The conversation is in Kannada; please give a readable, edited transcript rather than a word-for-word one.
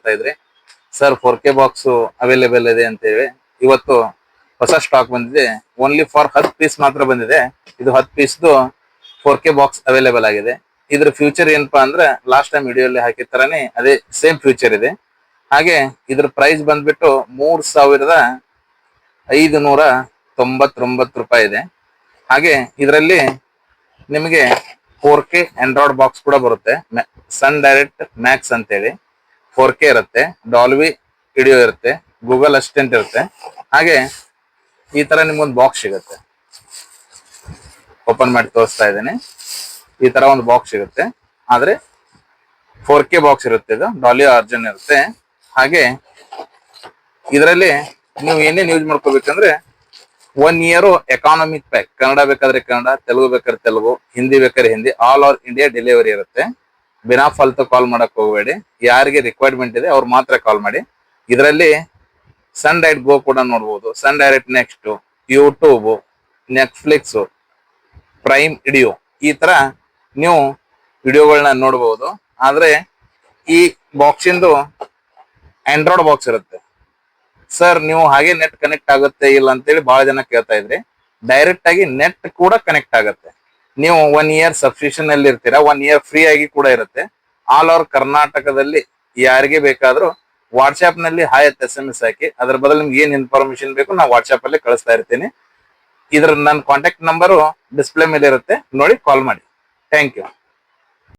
ಮಾಡ್ತಾ ಇದ್ರಿ ಸರ್ 4K ಬಾಕ್ಸ್ ಅವೈಲೇಬಲ್ ಇದೆ ಅಂತೇಳಿ. ಇವತ್ತು ಹೊಸ ಸ್ಟಾಕ್ ಬಂದಿದೆ. ಓನ್ಲಿ ಫಾರ್ 10 ಪೀಸ್ ಮಾತ್ರ ಬಂದಿದೆ. ಇದು 10 ಪೀಸ್ದು 4K ಬಾಕ್ಸ್ ಅವೈಲೇಬಲ್ ಆಗಿದೆ. ಇದ್ರ ಫ್ಯೂಚರ್ ಏನಪ್ಪಾ ಅಂದ್ರೆ ಲಾಸ್ಟ್ ಟೈಮ್ ವಿಡಿಯೋ ಅಲ್ಲಿ ಹಾಕಿದ ತರಾನೇ ಅದೇ ಸೇಮ್ ಫ್ಯೂಚರ್ ಇದೆ. ಹಾಗೆ ಇದ್ರ ಪ್ರೈಸ್ ಬಂದ್ಬಿಟ್ಟು 3599 ರೂಪಾಯಿ ಇದೆ. ಹಾಗೆ ಇದರಲ್ಲಿ ನಿಮಗೆ 4K ಆಂಡ್ರಾಯ್ಡ್ ಬಾಕ್ಸ್ ಕೂಡ ಬರುತ್ತೆ. ಸನ್ ಡೈರೆಕ್ಟ್ ಮ್ಯಾಕ್ಸ್ ಅಂತೇಳಿ 4K ಇರುತ್ತೆ, ಡಾಲ್ವಿ ವಿಡಿಯೋ ಇರುತ್ತೆ, ಗೂಗಲ್ ಅಸಿಸ್ಟೆಂಟ್ ಇರುತ್ತೆ. ಹಾಗೆ ಈ ತರ ನಿಮ್ಗೊಂದು ಬಾಕ್ಸ್ ಸಿಗುತ್ತೆ. ಓಪನ್ ಮಾಡಿ ತೋರಿಸ್ತಾ ಇದ್ದೇನೆ. ಈ ತರ ಒಂದು ಬಾಕ್ಸ್ ಸಿಗುತ್ತೆ, ಆದ್ರೆ 4K ಬಾಕ್ಸ್ ಇರುತ್ತೆ. ಇದು ಡಾಲಿ ಆರ್ಜಿನ್ ಇರುತ್ತೆ. ಹಾಗೆ ಇದರಲ್ಲಿ ನೀವು ಏನೇನು ಯೂಸ್ ಮಾಡ್ಕೋಬೇಕಂದ್ರೆ 1 ಇಯರ್ ಎಕಾನಮಿಕ್ ಪ್ಯಾಕ್, ಕನ್ನಡ ಬೇಕಾದ್ರೆ ಕನ್ನಡ, ತೆಲುಗು ಬೇಕಾದ್ರೆ ತೆಲುಗು, ಹಿಂದಿ ಬೇಕಾದ್ರೆ Hindi, all over India delivery ಇರುತ್ತೆ. ಬಿನಾ ಫಾಲ್ತು ಕಾಲ್ ಮಾಡಕ್ ಹೋಗಬೇಡಿ. ಯಾರಿಗೆ ರಿಕ್ವೈರ್ಮೆಂಟ್ ಇದೆ ಅವ್ರು ಮಾತ್ರ ಕಾಲ್ ಮಾಡಿ. ಇದರಲ್ಲಿ ಸನ್ ಡೈರೆಕ್ಟ್ ಗೋ ಕೂಡ ನೋಡ್ಬೋದು, Sun direct next, YouTube, Netflix, prime video, ಈ ತರ ನೀವು ವಿಡಿಯೋಗಳನ್ನ ನೋಡಬಹುದು. ಆದ್ರೆ ಈ ಬಾಕ್ಸ್ ಇಂದು ಆಂಡ್ರಾಯ್ಡ್ ಬಾಕ್ಸ್ ಇರುತ್ತೆ. ಸರ್ ನೀವು ಹಾಗೆ ನೆಟ್ ಕನೆಕ್ಟ್ ಆಗುತ್ತೆ ಇಲ್ಲ ಅಂತೇಳಿ ಬಹಳ ಜನ ಕೇಳ್ತಾ ಇದ್ರಿ. ಡೈರೆಕ್ಟ್ ಆಗಿ ನೆಟ್ ಕೂಡ ಕನೆಕ್ಟ್ ಆಗುತ್ತೆ. ನೀವು 1 ಇಯರ್ ಸಬ್ಸ್ಕ್ರಿಪ್ಷನ್ ಅಲ್ಲಿ ಇರ್ತೀರಾ, 1 ಇಯರ್ ಫ್ರೀ ಆಗಿ ಕೂಡ ಇರುತ್ತೆ. ಆಲ್ ಓವರ್ ಕರ್ನಾಟಕದಲ್ಲಿ ಯಾರಿಗೆ ಬೇಕಾದ್ರೂ ವಾಟ್ಸ್ಆಪ್ ನಲ್ಲಿ ಹಾಯ್ SMS ಹಾಕಿ, ಅದ್ರ ಬದಲು ನಿಮ್ಗೆ ಏನ್ ಇನ್ಫಾರ್ಮೇಶನ್ ಬೇಕು ನಾವು ವಾಟ್ಸ್ಆಪ್ ಅಲ್ಲಿ ಕಳಿಸ್ತಾ ಇರ್ತೀನಿ. ಇದ್ರ ನನ್ನ ಕಾಂಟ್ಯಾಕ್ಟ್ ನಂಬರು ಡಿಸ್ಪ್ಲೇ ಮೇಲೆ ಇರುತ್ತೆ, ನೋಡಿ ಕಾಲ್ ಮಾಡಿ. Thank you.